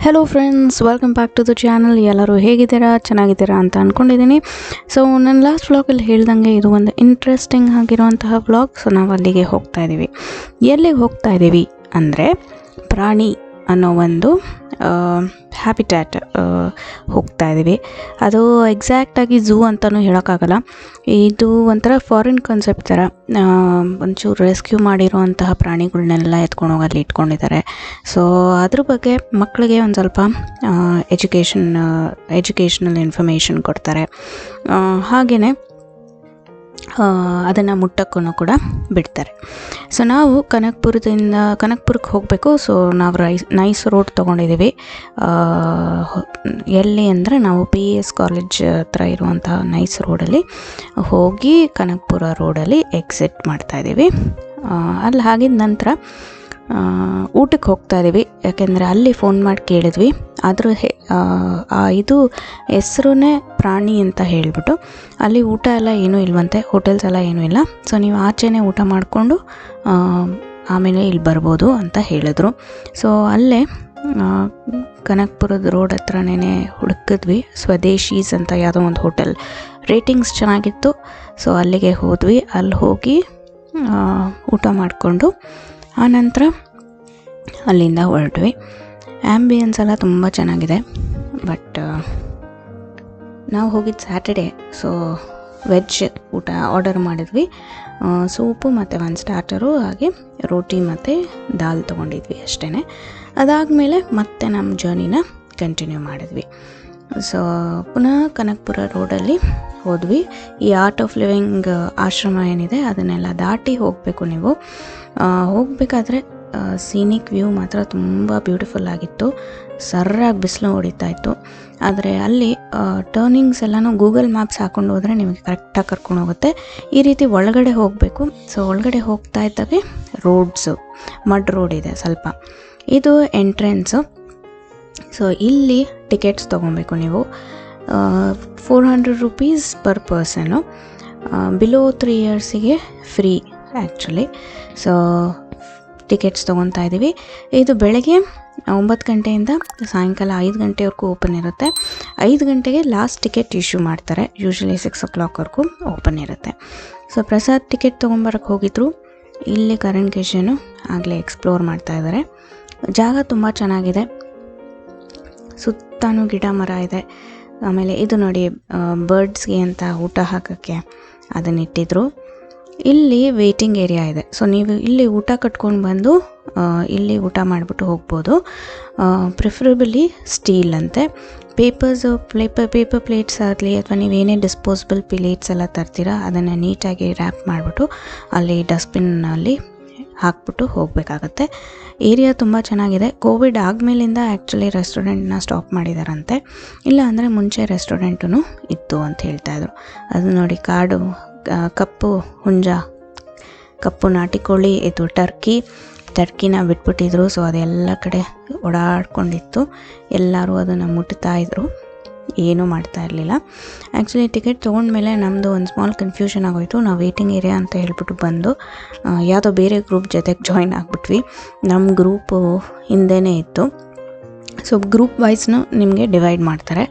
Hello friends, welcome back to the channel. ಎಲ್ಲರೂ ಹೇಗಿದ್ದೀರಾ, ಚೆನ್ನಾಗಿದ್ದೀರಾ ಅಂತ ಅಂದ್ಕೊಂಡಿದ್ದೀನಿ. ಸೊ ನನ್ನ ಲಾಸ್ಟ್ ವ್ಲಾಗಲ್ಲಿ ಹೇಳ್ದಂಗೆ ಇದು ಒಂದು ಇಂಟ್ರೆಸ್ಟಿಂಗ್ ಆಗಿರುವಂತಹ ವ್ಲಾಗ್. ಸೊ ನಾವು ಅಲ್ಲಿಗೆ ಹೋಗ್ತಾ ಇದ್ದೀವಿ. ಎಲ್ಲಿಗೆ ಹೋಗ್ತಾ ಇದ್ದೀವಿ ಅಂದರೆ ಪ್ರಾಣಿ ಅನ್ನೋ ಒಂದು ಹ್ಯಾಬಿಟ್ಯಾಟ್ ಹೋಗ್ತಾ ಇದ್ದೀವಿ. ಅದು ಎಕ್ಸಾಕ್ಟಾಗಿ ಝೂ ಅಂತಲೂ ಹೇಳೋಕ್ಕಾಗಲ್ಲ. ಇದು ಒಂಥರ ಫಾರಿನ್ ಕಾನ್ಸೆಪ್ಟ್ ಥರ. ಒಂಚೂರು ರೆಸ್ಕ್ಯೂ ಮಾಡಿರೋವಂತಹ ಪ್ರಾಣಿಗಳನ್ನೆಲ್ಲ ಎತ್ಕೊಂಡು ಹೋಗಿ ಅಲ್ಲಿ ಇಟ್ಕೊಂಡಿದ್ದಾರೆ. ಸೊ ಅದ್ರ ಬಗ್ಗೆ ಮಕ್ಕಳಿಗೆ ಒಂದು ಸ್ವಲ್ಪ ಎಜುಕೇಷನಲ್ ಇನ್ಫಾರ್ಮೇಷನ್ ಕೊಡ್ತಾರೆ. ಹಾಗೆಯೇ ಅದನ್ನು ಮುಟ್ಟಕ್ಕೂ ಕೂಡ ಬಿಡ್ತಾರೆ. ಸೊ ನಾವು ಕನಕಪುರಕ್ಕೆ ಹೋಗಬೇಕು. ಸೊ ನಾವು ನೈಸ್ ರೋಡ್ ತೊಗೊಂಡಿದ್ದೀವಿ. ಎಲ್ಲಿ ಅಂದರೆ ನಾವು PES ಕಾಲೇಜ್ ಹತ್ರ ಇರುವಂತಹ ನೈಸ್ ರೋಡಲ್ಲಿ ಹೋಗಿ ಕನಕಪುರ ರೋಡಲ್ಲಿ ಎಕ್ಸಿಟ್ ಮಾಡ್ತಾಯಿದ್ದೀವಿ. ಅಲ್ಲಿ ಆಗಿದ ನಂತರ ಊಟಕ್ಕೆ ಹೋಗ್ತಾ ಇದ್ದೀವಿ. ಯಾಕೆಂದರೆ ಅಲ್ಲಿ ಫೋನ್ ಮಾಡಿ ಕೇಳಿದ್ವಿ. ಆದರೂ ಇದು ಹೆಸ್ರೇ ಪ್ರಾಣಿ ಅಂತ ಹೇಳಿಬಿಟ್ಟು ಅಲ್ಲಿ ಊಟ ಎಲ್ಲ ಏನೂ ಇಲ್ವಂತೆ, ಹೋಟೆಲ್ಸ್ ಎಲ್ಲ ಏನೂ ಇಲ್ಲ. ಸೊ ನೀವು ಆಚೆನೇ ಊಟ ಮಾಡಿಕೊಂಡು ಆಮೇಲೆ ಇಲ್ಲಿ ಬರ್ಬೋದು ಅಂತ ಹೇಳಿದ್ರು. ಸೊ ಅಲ್ಲೇ ಕನಕಪುರದ ರೋಡ್ ಹತ್ರನೇ ಹುಡುಕಿದ್ವಿ. ಸ್ವದೇಶೀಸ್ ಅಂತ ಯಾವುದೋ ಒಂದು ಹೋಟೆಲ್, ರೇಟಿಂಗ್ಸ್ ಚೆನ್ನಾಗಿತ್ತು. ಸೊ ಅಲ್ಲಿಗೆ ಹೋದ್ವಿ. ಅಲ್ಲಿ ಹೋಗಿ ಊಟ ಮಾಡಿಕೊಂಡು ಆನಂತರ ಅಲ್ಲಿಂದ ಹೊರಟ್ವಿ. ಆ್ಯಂಬಿಯನ್ಸ್ ಎಲ್ಲ ತುಂಬ ಚೆನ್ನಾಗಿದೆ. ಬಟ್ ನಾವು ಹೋಗಿದ್ದು ಸ್ಯಾಟರ್ಡೇ. ಸೊ ವೆಜ್ ಊಟ ಆರ್ಡರ್ ಮಾಡಿದ್ವಿ. ಸೂಪು ಮತ್ತು ಒಂದು ಸ್ಟಾರ್ಟರು, ಹಾಗೆ ರೋಟಿ ಮತ್ತು ದಾಲ್ ತೊಗೊಂಡಿದ್ವಿ ಅಷ್ಟೇ. ಅದಾದಮೇಲೆ ಮತ್ತೆ ನಮ್ಮ ಜರ್ನಿನ ಕಂಟಿನ್ಯೂ ಮಾಡಿದ್ವಿ. ಸೊ ಪುನಃ ಕನಕಪುರ ರೋಡಲ್ಲಿ ಹೋದ್ವಿ. ಈ ಆರ್ಟ್ ಆಫ್ ಲಿವಿಂಗ್ ಆಶ್ರಮ ಏನಿದೆ ಅದನ್ನೆಲ್ಲ ದಾಟಿ ಹೋಗಬೇಕು. ನೀವು ಹೋಗಬೇಕಾದ್ರೆ ಸೀನಿಕ್ ವ್ಯೂ ಮಾತ್ರ ತುಂಬ ಬ್ಯೂಟಿಫುಲ್ ಆಗಿತ್ತು. ಸರ್ರಾಗಿ ಬಿಸಿಲು ಹೊಡಿತಾ ಇತ್ತು. ಆದರೆ ಅಲ್ಲಿ ಟರ್ನಿಂಗ್ಸ್ ಎಲ್ಲನೂ ಗೂಗಲ್ ಮ್ಯಾಪ್ಸ್ ಹಾಕ್ಕೊಂಡು ಹೋದರೆ ನಿಮಗೆ ಕರೆಕ್ಟಾಗಿ ಕರ್ಕೊಂಡು ಹೋಗುತ್ತೆ. ಈ ರೀತಿ ಒಳಗಡೆ ಹೋಗಬೇಕು. ಸೊ ಒಳಗಡೆ ಹೋಗ್ತಾ ಇದ್ದಾಗೆ ರೋಡ್ಸು ಮಡ್ ರೋಡ್ ಇದೆ ಸ್ವಲ್ಪ. ಇದು ಎಂಟ್ರೆನ್ಸು. ಸೊ ಇಲ್ಲಿ ಟಿಕೆಟ್ಸ್ ತೊಗೊಬೇಕು ನೀವು. 400 ರೂಪೀಸ್ ಪರ್ ಪರ್ಸನ್ನು. ಬಿಲೋ 3 ಇಯರ್ಸಿಗೆ ಫ್ರೀ ಆ್ಯಕ್ಚುಲಿ. ಸೊ ಟಿಕೆಟ್ಸ್ ತೊಗೊತಾ ಇದ್ದೀವಿ. ಇದು ಬೆಳಗ್ಗೆ 9 ಗಂಟೆಯಿಂದ ಸಾಯಂಕಾಲ 5 ಗಂಟೆವರೆಗೂ ಓಪನ್ ಇರುತ್ತೆ. 5 ಗಂಟೆಗೆ ಲಾಸ್ಟ್ ಟಿಕೆಟ್ ಇಶ್ಯೂ ಮಾಡ್ತಾರೆ. ಯೂಶ್ವಲಿ 6 o'clockವರೆಗೂ ಓಪನ್ ಇರುತ್ತೆ. ಸೊ ಪ್ರಸಾದ್ ಟಿಕೆಟ್ ತೊಗೊಂಬರಕ್ಕೆ ಹೋಗಿದ್ರು. ಇಲ್ಲಿ ಕರಣ್ ಕಿಶನು ಆಗಲೇ ಎಕ್ಸ್ಪ್ಲೋರ್ ಮಾಡ್ತಾ ಇದ್ದಾರೆ. ಜಾಗ ತುಂಬ ಚೆನ್ನಾಗಿದೆ. ಸುತ್ತಾನು ಗಿಡ ಮರ ಇದೆ. ಆಮೇಲೆ ಇದು ನೋಡಿ, ಬರ್ಡ್ಸ್ಗೆ ಅಂತ ಊಟ ಹಾಕೋಕ್ಕೆ ಅದನ್ನಿಟ್ಟಿದ್ರು. ಇಲ್ಲಿ ವೇಟಿಂಗ್ ಏರಿಯಾ ಇದೆ. ಸೊ ನೀವು ಇಲ್ಲಿ ಊಟ ಕಟ್ಕೊಂಡು ಬಂದು ಇಲ್ಲಿ ಊಟ ಮಾಡಿಬಿಟ್ಟು ಹೋಗ್ಬೋದು. ಪ್ರಿಫರಬಲಿ ಸ್ಟೀಲ್ ಅಂತೆ. ಪೇಪರ್ ಪ್ಲೇಟ್ಸ್ ಆಗಲಿ ಅಥವಾ ನೀವೇನೇ ಡಿಸ್ಪೋಸಬಲ್ ಪ್ಲೇಟ್ಸ್ ಎಲ್ಲ ತರ್ತೀರಾ ಅದನ್ನು ನೀಟಾಗಿ ರ್ಯಾಪ್ ಮಾಡಿಬಿಟ್ಟು ಅಲ್ಲಿ ಡಸ್ಟ್ಬಿನ್ನಲ್ಲಿ ಹಾಕ್ಬಿಟ್ಟು ಹೋಗಬೇಕಾಗತ್ತೆ. ಏರಿಯಾ ತುಂಬ ಚೆನ್ನಾಗಿದೆ. ಕೋವಿಡ್ ಆದಮೇಲಿಂದ ಆ್ಯಕ್ಚುಲಿ ರೆಸ್ಟೋರೆಂಟ್ನ ಸ್ಟಾಪ್ ಮಾಡಿದಾರಂತೆ. ಇಲ್ಲ ಅಂದರೆ ಮುಂಚೆ ರೆಸ್ಟೋರೆಂಟೂ ಇತ್ತು ಅಂತ ಹೇಳ್ತಾಯಿದ್ರು. ಅದು ನೋಡಿ, ಕಾಡು ಕಪ್ಪು ಹುಂಜ, ಕಪ್ಪು ನಾಟಿ ಕೋಳಿ, ಇದು ಟರ್ಕಿನ ಬಿಟ್ಬಿಟ್ಟಿದ್ರು. ಸೊ ಅದೆಲ್ಲ ಕಡೆ ಓಡಾಡ್ಕೊಂಡಿತ್ತು. ಎಲ್ಲರೂ ಅದನ್ನು ಮುಟ್ತಾಯಿದ್ರು, ಏನೂ ಮಾಡ್ತಾ ಇರಲಿಲ್ಲ. ಆ್ಯಕ್ಚುಲಿ ಟಿಕೆಟ್ ತೊಗೊಂಡ್ಮೇಲೆ ನಮ್ಮದು ಒಂದು ಸ್ಮಾಲ್ ಕನ್ಫ್ಯೂಷನ್ ಆಗೋಯಿತು. ನಾವು ವೇಟಿಂಗ್ ಏರಿಯಾ ಅಂತ ಹೇಳ್ಬಿಟ್ಟು ಬಂದು ಯಾವುದೋ ಬೇರೆ ಗ್ರೂಪ್ ಜೊತೆಗೆ ಜಾಯಿನ್ ಆಗಿಬಿಟ್ವಿ. ನಮ್ಮ ಗ್ರೂಪು ಹಿಂದೆಯೇ ಇತ್ತು. ಸೊ ಗ್ರೂಪ್ ವೈಸ್ನು ನಿಮಗೆ ಡಿವೈಡ್ ಮಾಡ್ತಾರೆ.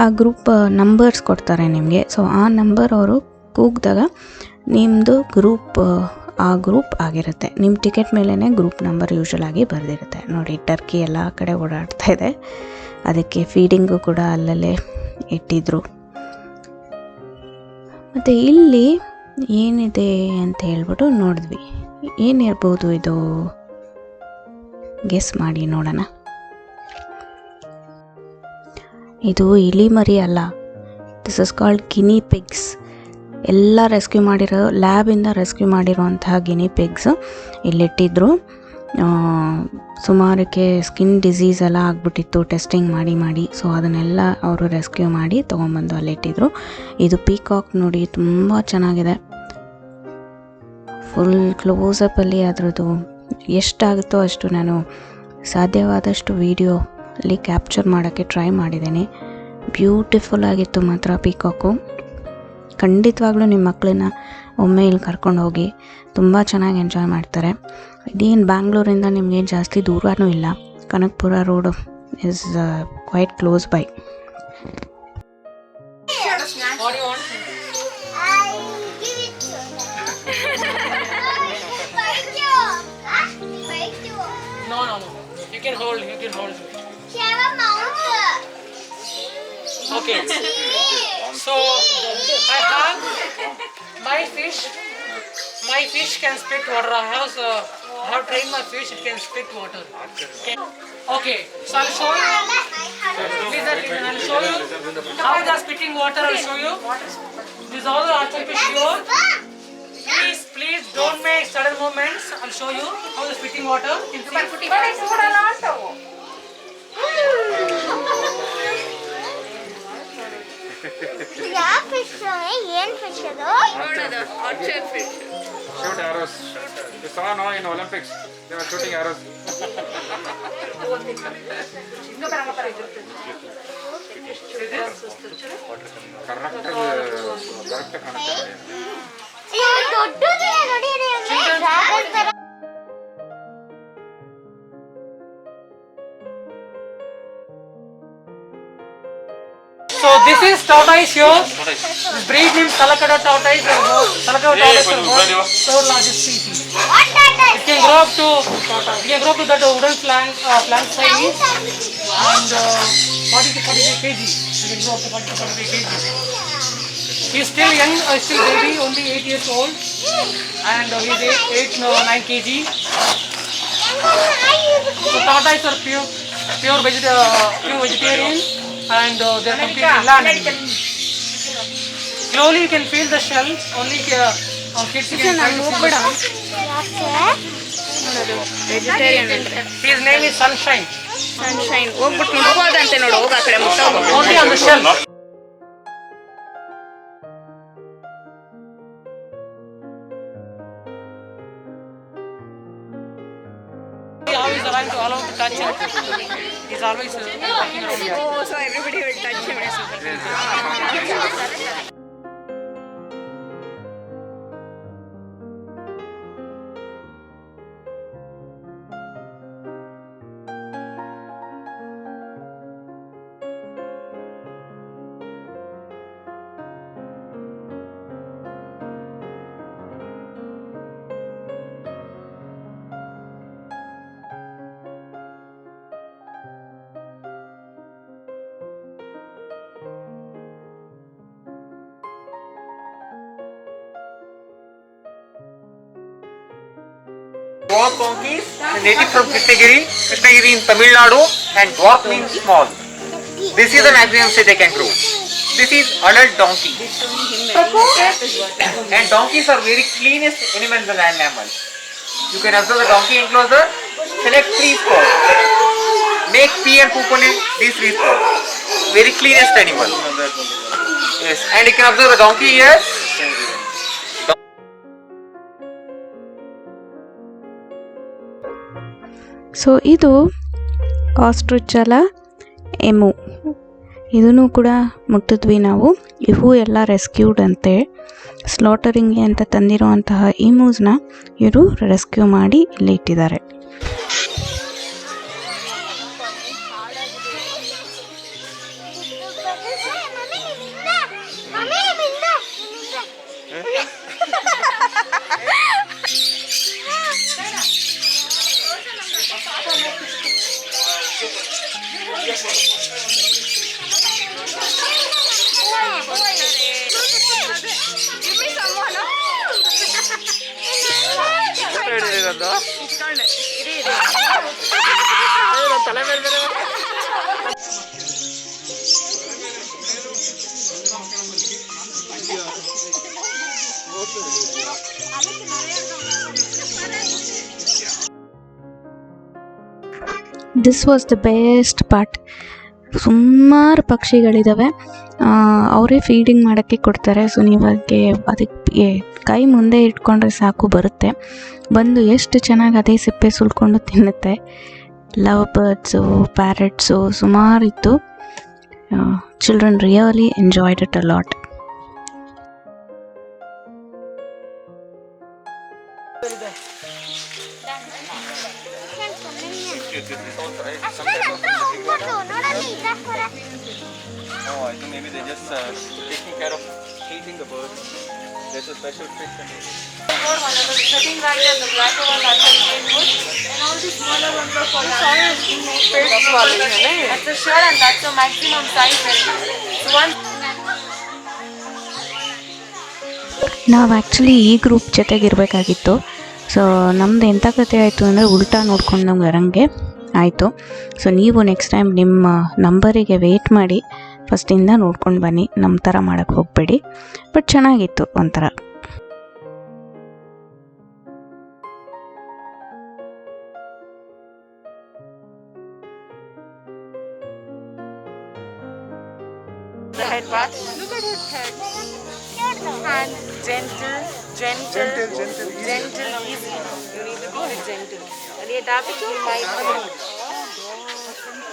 ಆ ಗ್ರೂಪ್ ನಂಬರ್ಸ್ ಕೊಡ್ತಾರೆ ನಿಮಗೆ. ಸೊ ಆ ನಂಬರ್ ಅವರು ಕೂಗಿದಾಗ ನಿಮ್ಮದು ಆ ಗ್ರೂಪ್ ಆಗಿರುತ್ತೆ. ನಿಮ್ಮ ಟಿಕೆಟ್ ಮೇಲೇ ಗ್ರೂಪ್ ನಂಬರ್ ಯೂಶ್ವಲಾಗಿ ಬರೆದಿರುತ್ತೆ. ನೋಡಿ, ಟರ್ಕಿ ಎಲ್ಲ ಕಡೆ ಓಡಾಡ್ತಾ ಇದೆ. ಅದಕ್ಕೆ ಫೀಡಿಂಗು ಕೂಡ ಅಲ್ಲಲ್ಲೇ ಇಟ್ಟಿದ್ರು. ಮತ್ತು ಇಲ್ಲಿ ಏನಿದೆ ಅಂತ ಹೇಳ್ಬಿಟ್ಟು ನೋಡಿದ್ವಿ. ಏನಿರ್ಬೋದು ಇದು, ಗೆಸ್ ಮಾಡಿ ನೋಡೋಣ. ಇದು ಇಲಿ ಮರಿ ಅಲ್ಲ. This is called Guinea pigs. ಎಲ್ಲ ರೆಸ್ಕ್ಯೂ ಮಾಡಿರೋ ಲ್ಯಾಬಿಂದ ರೆಸ್ಕ್ಯೂ ಮಾಡಿರೋವಂತಹ ಗಿನಿ ಪಿಗ್ಸ್ ಇಲ್ಲಿಟ್ಟಿದ್ರು. ಸುಮಾರಕ್ಕೆ ಸ್ಕಿನ್ ಡಿಸೀಸ್ ಎಲ್ಲ ಆಗಿಬಿಟ್ಟಿತ್ತು ಟೆಸ್ಟಿಂಗ್ ಮಾಡಿ. ಸೊ ಅದನ್ನೆಲ್ಲ ಅವರು ರೆಸ್ಕ್ಯೂ ಮಾಡಿ ತೊಗೊಂಬಂದು ಅಲ್ಲಿಟ್ಟಿದ್ರು. ಇದು ಪೀಕಾಕ್ ನೋಡಿ, ತುಂಬ ಚೆನ್ನಾಗಿದೆ. ಫುಲ್ ಕ್ಲೋಸಪ್ಪಲ್ಲಿ ಅದರದ್ದು ಎಷ್ಟಾಗುತ್ತೋ ಅಷ್ಟು ನಾನು ಸಾಧ್ಯವಾದಷ್ಟು ವೀಡಿಯೋ ಅಲ್ಲಿ ಕ್ಯಾಪ್ಚರ್ ಮಾಡೋಕ್ಕೆ ಟ್ರೈ ಮಾಡಿದ್ದೀನಿ. ಬ್ಯೂಟಿಫುಲ್ ಆಗಿತ್ತು ಮಾತ್ರ ಪೀಕಾಕು. ಖಂಡಿತವಾಗ್ಲೂ ನಿಮ್ಮ ಮಕ್ಕಳನ್ನ ಒಮ್ಮೆ ಇಲ್ಲಿ ಕರ್ಕೊಂಡು ಹೋಗಿ, ತುಂಬ ಚೆನ್ನಾಗಿ ಎಂಜಾಯ್ ಮಾಡ್ತಾರೆ. ಇದೇನು ಬ್ಯಾಂಗ್ಳೂರಿಂದ ನಿಮಗೆ ಜಾಸ್ತಿ ದೂರನೂ ಇಲ್ಲ. Kanakapura road is quite close by. What do you want? I'll give it to you. No. You can hold. She have a mouth. Okay. So I have my fish. My fish can spit water. I have trained my fish. It can spit water. Okay. So I'll show you. Listen. I'll show you how they are spitting water. I'll show you. This is all the archer fish here. Please don't make sudden movements. I'll show you how the spitting water. ಯಾವ fish ಏನ್ fish ಅದು Shoot arrows. You saw no in Olympics. They were shooting arrows. Correct ಕಾಣುತ್ತೆ. ದೊಡ್ಡದಿದೆ ನೋಡಿ dragon ತರ. So this is tortoise here. This breed name Salakada tortoise. Salakada tortoise is the third largest species. What that It can grow up to that wooden plank size and 40 to 45 kg. It can grow up to 40 to 45 kg. He is still young, still baby, only 8 years old, and he is 9 kg. So tortoise are pure vegetarian, and they are completely land. Slowly you can feel the shell. Only kids can try to feel the shell. Vegetarian ಅಂದ್ರೆ His name is Sunshine. Sunshine ಹೋಗ್ಬಿಟ್ಟು ಮುಟ್ಬೋದಂತೆ ನೋಡು, ಹೋಗ ಆ ಕಡೆ ಮುಟ್ಟೋಗು. Only on the shell. He always allowed to touch him. He's always walking around here. Oh, so everybody will touch him. Dwarf donkeys, native from Krishnagiri in Tamil Nadu, and dwarf means small. This is the maximum size they can grow. This is adult donkey. And donkeys are very cleanest animals and land mammals. You can observe the donkey enclosure. Select 3 spots. Make pee and poop on these 3 spots. Very cleanest animal. Yes, and you can observe the donkey here. So ಇದು ಆಸ್ಟ್ರಿಚಲ emu, ಇದನ್ನು ಕೂಡ ಮುಟ್ಟಿದ್ವಿ ನಾವು. ಇವು ಎಲ್ಲ rescued ಅಂತೆ. ಸ್ಲಾಟರಿಂಗ್ಗೆ ಅಂತ ತಂದಿರುವಂತಹ ಇಮೂಸ್ನ ಇವರು rescue ಮಾಡಿ ಇಲ್ಲಿ ಇಟ್ಟಿದ್ದಾರೆ. This was the best part. ಸುಮಾರು ಪಕ್ಷಿಗಳಿದ್ದಾವೆ, ಅವರೇ ಫೀಡಿಂಗ್ ಮಾಡೋಕ್ಕೆ ಕೊಡ್ತಾರೆ. ಸೊ ನೀವಾಗೆ ಅದಕ್ಕೆ ಕೈ ಮುಂದೆ ಇಟ್ಕೊಂಡ್ರೆ ಸಾಕು, ಬರುತ್ತೆ ಬಂದು ಎಷ್ಟು ಚೆನ್ನಾಗಿ ಅದೇ ಸಿಪ್ಪೆ ಸುಲ್ಕೊಂಡು ತಿನ್ನುತ್ತೆ. ಲವ್ ಬರ್ಡ್ಸು, ಪ್ಯಾರೆಟ್ಸು ಸುಮಾರಿತ್ತು. Children really enjoyed it a lot. ನೋಡಲ್ಲಿ ಇದೆ ಹೊರ. Oh, I think maybe they're just taking care of feeding the birds. There's a special fish in it. Sitting right and the black one that's on green wood. And all the smaller ones are for That's a shell and that's the maximum size. So one ನಾವು actually ಈ group ಜೊತೆಗಿರಬೇಕಾಗಿತ್ತು. So ನಮ್ಮದು ಎಂಥ ಕತೆ ಆಯಿತು ಅಂದರೆ ಉಲ್ಟಾ ನೋಡ್ಕೊಂಡು ನಮ್ಗೆ ಅರಂಗೆ ಆಯಿತು. ಸೊ ನೀವು ನೆಕ್ಸ್ಟ್ ಟೈಮ್ ನಿಮ್ಮ ನಂಬರಿಗೆ ವೆಯ್ಟ್ ಮಾಡಿ ಫಸ್ಟಿಂದ ನೋಡ್ಕೊಂಡು ಬನ್ನಿ, ನಮ್ಮ ಥರ ಮಾಡೋಕ್ಕೆ ಹೋಗಬೇಡಿ. ಬಟ್ ಚೆನ್ನಾಗಿತ್ತು ಒಂಥರ. The head part. Look at his head. And gentle, easy. You need to do it gentle. And you tap it, you might.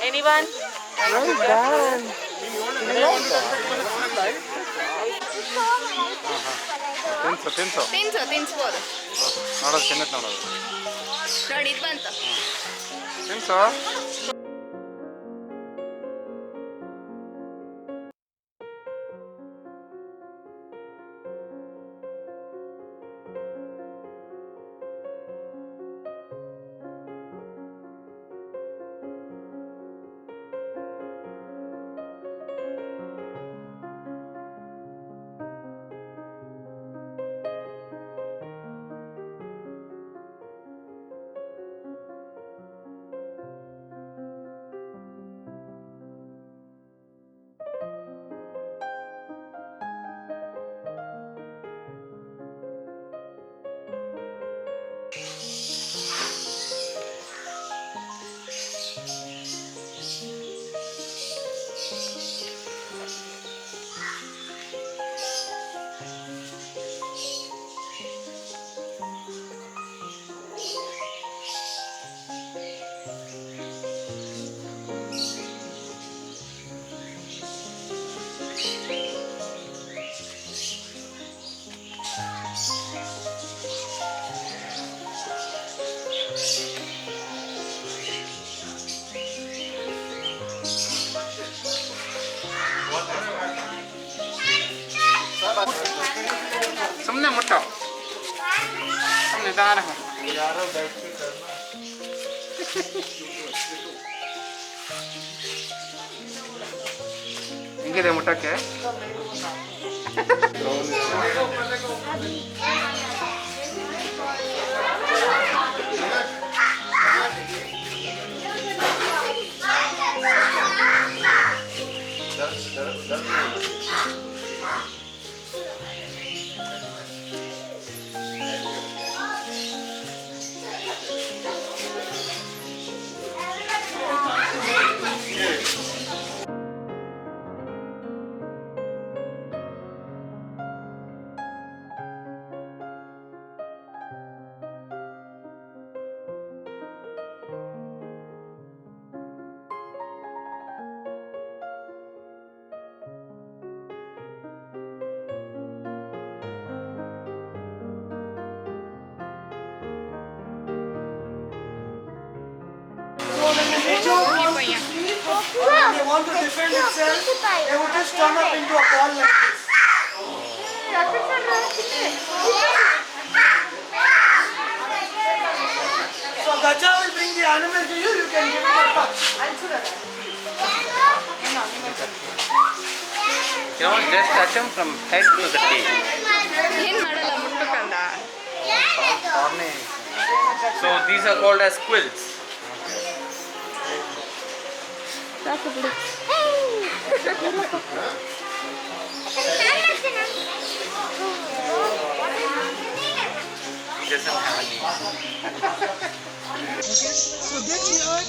Anyone? Well done. ತಿನ್ಸ್ಬೋದು. ನೋಡೋದು ತಿನ್ನತ್ ನೋಡೋದು. ನೋಡಿ ಇದು ಬಂತು. ತಿನ್ಸೋ. ಸುಮ್ಮನೆ ಮುಟ್ಟೋ, ನಿಧಾನ. ಹಿಂಗಿದೆ ಮುಟ್ಟಕ್ಕೆ. they want to defend itself, they would just turn up into a ball like this. So Gaja will bring the animal to you, you can give it a touch. You know, just touch them from head to the tail. ಏನ್ ಮಾಡಲ್ಲ ಮುಟ್ಟುಕಂದ. So these are called as quills. ಸಾಕು ಬಿಡು. Doesn't have a name. Okay, so this here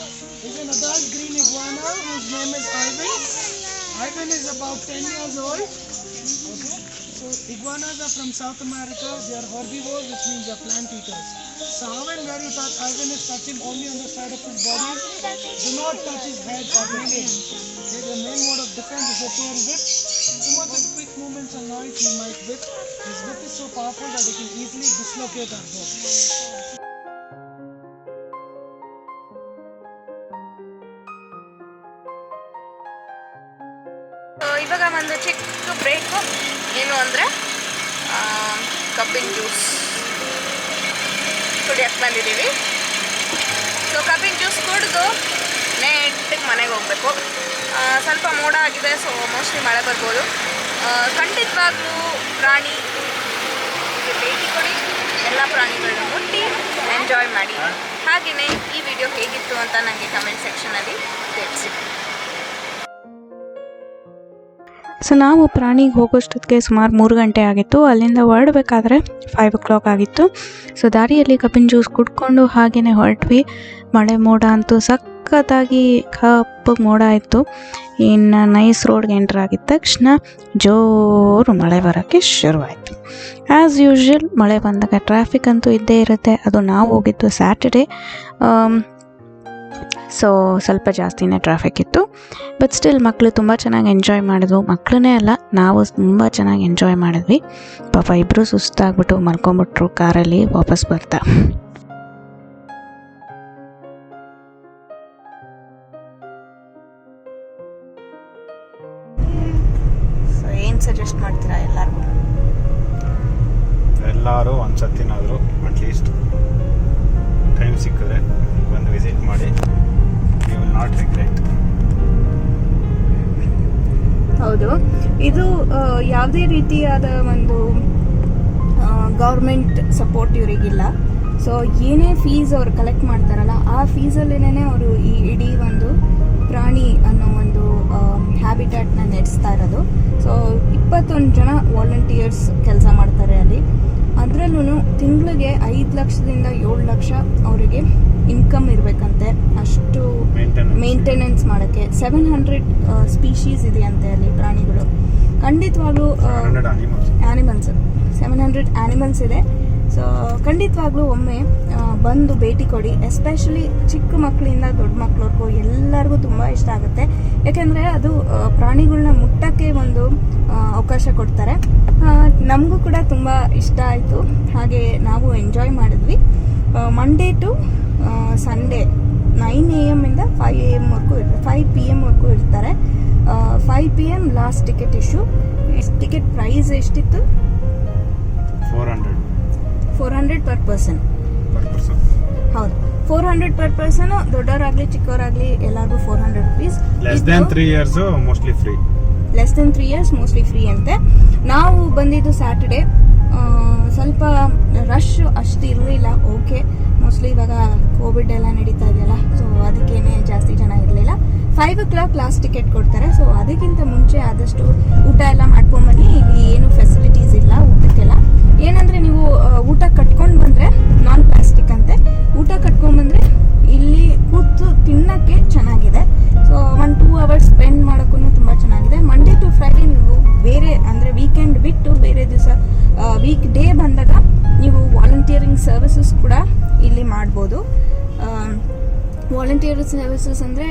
is an adult green iguana whose name is Ivan. Ivan is about 10 years old. Okay, so iguanas are from South America. They are herbivores, which means they are plant eaters. So how and where you touch, Ivan is touching only on the side of his body. Do not touch his head or the tail. Okay, the main mode of defense is the tail whip. Too much of quick movements and noise he might whip. His whip is so powerful that he can easily dislocate our bones. ಇವಾಗ ಒಂದು ಚಿಕ್ಕ break. ಏನು ಅಂದರೆ ಕಬ್ಬಿನ juice ಕುಡಿಯೋಕ್ಕೆ ಬಂದಿದ್ದೀವಿ. So ಕಬ್ಬಿನ juice ಕುಡಿದು ನೆಟ್ಟಿಗೆ ಮನೆಗೆ ಹೋಗಬೇಕು. ಸ್ವಲ್ಪ ಮೋಡ ಆಗಿದೆ, ಸೊ ಮೋಸ್ಟ್ಲಿ ಮಳೆ ಬರ್ಬೋದು. ಖಂಡಿತವಾಗ್ಲೂ ಪ್ರಾಣಿ ಭೇಟಿ ಕೊಡಿ, ಎಲ್ಲ ಪ್ರಾಣಿಗಳನ್ನ ಮುಟ್ಟಿ ಎಂಜಾಯ್ ಮಾಡಿ. ಹಾಗೆಯೇ ಈ ವಿಡಿಯೋ ಹೇಗಿತ್ತು ಅಂತ ನನಗೆ ಕಮೆಂಟ್ ಸೆಕ್ಷನಲ್ಲಿ ತಿಳಿಸಿ. ಸೊ ನಾವು ಪ್ರಾಣಿಗೆ ಹೋಗೋಷ್ಟೊತ್ತಿಗೆ ಸುಮಾರು 3 ಗಂಟೆ ಆಗಿತ್ತು. ಅಲ್ಲಿಂದ ಹೊರಡಬೇಕಾದ್ರೆ 5 o'clock ಆಗಿತ್ತು. ಸೊ ದಾರಿಯಲ್ಲಿ ಕಬ್ಬಿನ ಜ್ಯೂಸ್ ಕುಡ್ಕೊಂಡು ಹಾಗೆಯೇ ಹೊರಟ್ವಿ. ಮಳೆ ಮೋಡ ಅಂತೂ ಸಖತ್ತಾಗಿ ಕಪ್ಪಗೆ ಮೋಡ ಇತ್ತು. ಇನ್ನು ನೈಸ್ ರೋಡ್ಗೆ ಎಂಟ್ರ್ ಆಗಿದ ತಕ್ಷಣ ಜೋರು ಮಳೆ ಬರೋಕ್ಕೆ ಶುರುವಾಯಿತು. ಆ್ಯಸ್ ಯೂಶ್ವಲ್ ಮಳೆ ಬಂದಾಗ ಟ್ರಾಫಿಕ್ ಅಂತೂ ಇದ್ದೇ ಇರುತ್ತೆ. ಅದು ನಾವು ಹೋಗಿದ್ದು ಸ್ಯಾಟರ್ಡೇ, ಸೊ ಸ್ವಲ್ಪ ಜಾಸ್ತಿನೇ ಟ್ರಾಫಿಕ್ ಇತ್ತು. ಬಟ್ ಸ್ಟಿಲ್ ಮಕ್ಕಳು ತುಂಬ ಚೆನ್ನಾಗಿ ಎಂಜಾಯ್ ಮಾಡಿದ್ವು. ಮಕ್ಕಳನ್ನೇ ಅಲ್ಲ, ನಾವು ತುಂಬ ಚೆನ್ನಾಗಿ ಎಂಜಾಯ್ ಮಾಡಿದ್ವಿ. ಪಾಪ ಇಬ್ಬರು ಸುಸ್ತಾಗ್ಬಿಟ್ಟು ಮಲ್ಕೊಂಬಿಟ್ರು ಕಾರಲ್ಲಿ ವಾಪಸ್ ಬರ್ತಾ. ಸೊ ಏನು ಸಜೆಸ್ಟ್ ಮಾಡ್ತೀರಾ ಎಲ್ಲರಿಗೂ? ಎಲ್ಲರೂ ಒಂದ್ಸತಿನಾದರೂ ಅಟ್ಲೀಸ್ಟ್ ಟೈಮ್ ಸಿಕ್ಕಿದ್ರೆ ಬಂದು ವಿಸಿಟ್ ಮಾಡಿ. You will not regret. ಹೌದು, ಇದು ಯಾವುದೇ ರೀತಿಯಾದ ಒಂದು ಗೌರ್ಮೆಂಟ್ ಸಪೋರ್ಟ್ ಇವರಿಗಿಲ್ಲ. ಸೊ ಏನೇ ಫೀಸ್ ಅವ್ರು ಕಲೆಕ್ಟ್ ಮಾಡ್ತಾರಲ್ಲ, ಆ ಫೀಸಲ್ಲೇನೆ ಅವರು ಈ ಇಡೀ ಒಂದು ಪ್ರಾಣಿ ಅನ್ನೋ ಒಂದು ಹ್ಯಾಬಿಟ್ಯಾಟ್ನ ನಡೆಸ್ತಾ ಇರೋದು. ಸೊ 21 ಜನ ವಾಲಂಟಿಯರ್ಸ್ ಕೆಲಸ ಮಾಡ್ತಾರೆ ಅಲ್ಲಿ. ಅದರಲ್ಲೂ ತಿಂಗಳಿಗೆ 5 ಲಕ್ಷದಿಂದ 7 ಲಕ್ಷ ಅವರಿಗೆ ಇನ್ಕಮ್ ಇರಬೇಕಂತೆ. ಅಷ್ಟು ಮೇಂಟೆನೆನ್ಸ್ ಮಾಡೋಕ್ಕೆ 700 ಸ್ಪೀಶೀಸ್ ಇದೆಯಂತೆ ಅಲ್ಲಿ ಪ್ರಾಣಿಗಳು. ಖಂಡಿತವಾಗ್ಲೂ ಆ್ಯನಿಮಲ್ಸ್ 700 ಆ್ಯನಿಮಲ್ಸ್ ಇದೆ. ಸೊ ಖಂಡಿತವಾಗ್ಲೂ ಒಮ್ಮೆ ಬಂದು ಭೇಟಿ ಕೊಡಿ. ಎಸ್ಪೆಷಲಿ ಚಿಕ್ಕ ಮಕ್ಕಳಿಂದ ದೊಡ್ಡ ಮಕ್ಕಳವರೆಗೂ ಎಲ್ಲರಿಗೂ ತುಂಬ ಇಷ್ಟ ಆಗುತ್ತೆ. ಯಾಕೆಂದರೆ ಅದು ಪ್ರಾಣಿಗಳನ್ನ ಮುಟ್ಟಕ್ಕೆ ಒಂದು ಅವಕಾಶ ಕೊಡ್ತಾರೆ. ನಮಗೂ ಕೂಡ ತುಂಬ ಇಷ್ಟ ಆಯಿತು. ಹಾಗೆ ನಾವು ಎಂಜಾಯ್ ಮಾಡಿದ್ವಿ. ಮಂಡೇ ಟು ಸಂಡೇ 9 AM ಇಂದ 5 AM ವರೆಗೂ 5 PM ವರೆಗೂ ಇರ್ತಾರೆ. 5 PM last ticket issue. Ticket price ಎಷ್ಟಿತ್ತು? 400 per person. ಹೌದು, 400 per person. ದೊಡ್ಡವರಾಗಲಿ ಚಿಕ್ಕವರಾಗಲಿ ಎಲ್ಲರಿಗೂ 400 rupees. Less than 3 years mostly free. Less than 3 years mostly free ಅಂತೆ. ನಾವು ಬಂದಿದ್ದು ಸ್ಯಾಟರ್ಡೇ. ಸ್ವಲ್ಪ ರಶ್ ಅಷ್ಟು ಇರಲಿಲ್ಲ. ಓಕೆ, ಮೋಸ್ಟ್ಲಿ ಇವಾಗ ಕೋವಿಡ್ ಎಲ್ಲ ನಡೀತಾ ಇದೆಯಲ್ಲ, ಸೊ ಅದಕ್ಕೇನೆ ಜಾಸ್ತಿ ಜನ ಇರಲಿಲ್ಲ. 5 o'clock ಲಾಸ್ಟ್ ಟಿಕೆಟ್ ಕೊಡ್ತಾರೆ. ಸೊ ಅದಕ್ಕಿಂತ ಮುಂಚೆ ಆದಷ್ಟು ಊಟ ಎಲ್ಲ ಮಾಡ್ಕೊಂಬನ್ನಿ. ಇಲ್ಲಿ ಏನು ಫೆಸಿಲಿಟೀಸ್ ಇಲ್ಲ ಊಟಕ್ಕೆಲ್ಲ. ಏನಂದರೆ ನೀವು ಊಟ ಕಟ್ಕೊಂಡು ಬಂದರೆ ನಾನ್ ಪ್ಲಾಸ್ಟಿಕ್ ಅಂತೆ. ಊಟ ಕಟ್ಕೊಂಡ್ಬಂದರೆ ಇಲ್ಲಿ ಕೂತು ತಿನ್ನೋಕ್ಕೆ ಚೆನ್ನಾಗಿದೆ. ಸೊ 1-2 hours ಸ್ಪೆಂಡ್ ಮಾಡೋಕ್ಕೂ ತುಂಬ ಚೆನ್ನಾಗಿದೆ. ಮಂಡೇ ಟು ಫ್ರೈಡೇ ನೀವು ಬೇರೆ ಅಂದರೆ ವೀಕೆಂಡ್ ಬಿಟ್ಟು ಬೇರೆ ದಿವಸ ವೀಕ್ ಡೇ ಬಂದಾಗ ನೀವು ವಾಲಂಟಿಯರಿಂಗ್ ಸರ್ವಿಸಸ್ ಕೂಡ ಇಲ್ಲಿ ಮಾಡ್ಬೋದು. ವಾಲಂಟಿಯರ್ ಸರ್ವಿಸಸ್ ಅಂದರೆ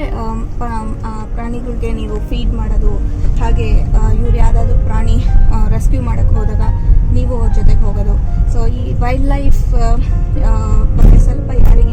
ಪ್ರಾಣಿಗಳಿಗೆ ನೀವು ಫೀಡ್ ಮಾಡೋದು, ಹಾಗೆ ಇವ್ರು ಯಾವುದಾದ್ರು ಪ್ರಾಣಿ ರೆಸ್ಕ್ಯೂ ಮಾಡೋಕ್ಕೆ ಹೋದಾಗ ನೀವು ಅವ್ರ ಜೊತೆಗೆ ಹೋಗೋದು. ಸೊ ಈ ವೈಲ್ಡ್ ಲೈಫ್ ಬಗ್ಗೆ ಸ್ವಲ್ಪ ಯಾರಿಗೆ